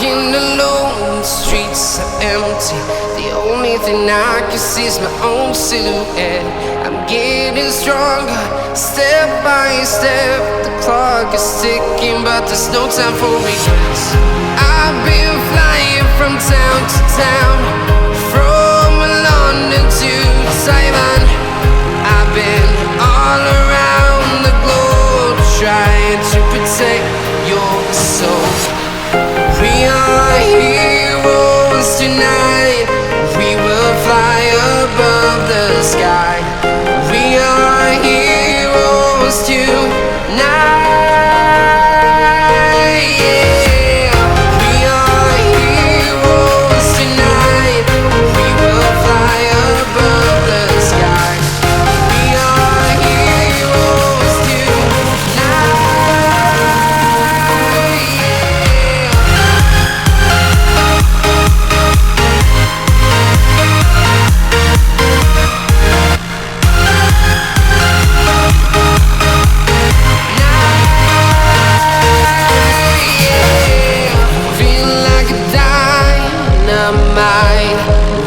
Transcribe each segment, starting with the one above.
walking alone, the streets are empty. The only thing I can see is my own silhouette. I'm getting stronger, step by step. The clock is ticking, but there's no time for regrets. I've been flying from town to town, from London to Taiwan. I've been all around the globe, trying to protect your soul. We are heroes tonight. We will fly above the sky. We are heroes tonight. Yeah. We are heroes tonight. We will fly above the sky. We are heroes tonight.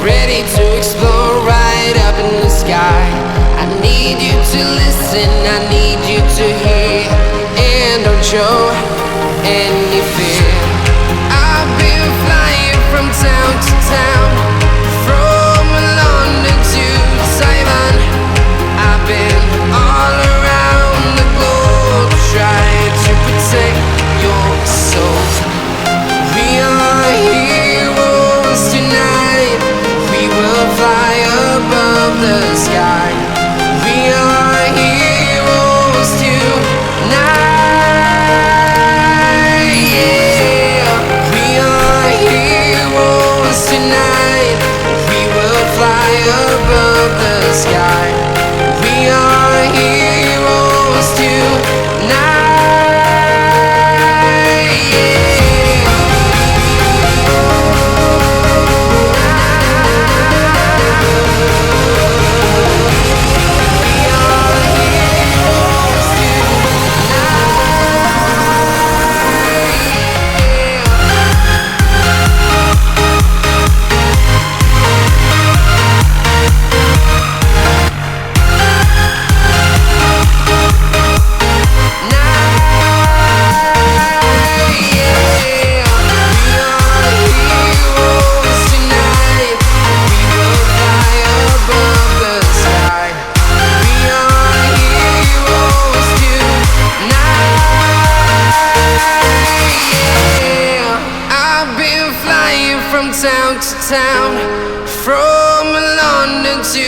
Ready to explore right up in the sky. I need you to listen, I need you to hear, and don't show any fear. I've been flying from town to town, from London to Taiwan. I've been all around the globe, trying to protect your soul. We are heroes tonight. We will fly above the sky. We are heroes tonight. Yeah. We are heroes tonight. We will fly above the sky. We are heroes tonight. From town to town, from London to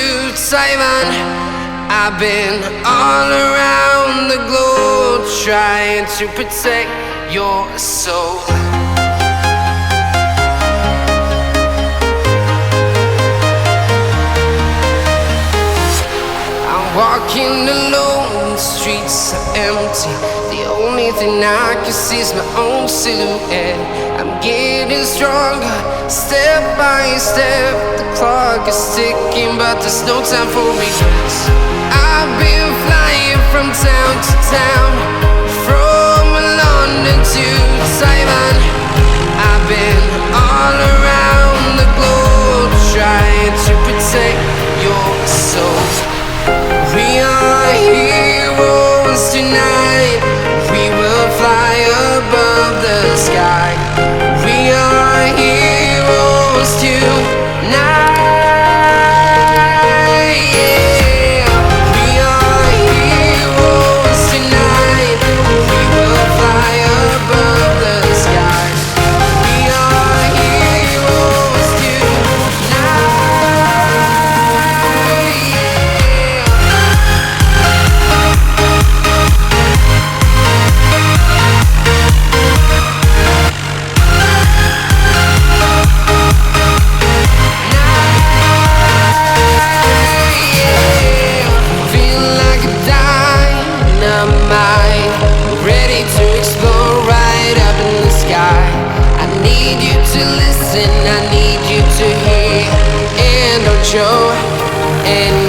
Taiwan. I've been all around the globe, trying to protect your soul. I'm walking alone, the streets are empty. The only thing I can see is my own silhouette. I'm getting stronger, step by step. The clock is ticking, but there's no time for regrets. I've been flying from town to town, from London to Taiwan. I've been all around the globe, trying to protect your soul. We are heroes tonight. We will fly above the sky. We are heroes tonight. Yeah. We are heroes tonight. We will fly above the sky. We are heroes tonight. Ready to explore right up in the sky. I need you to listen, I need you to hear, and don't show any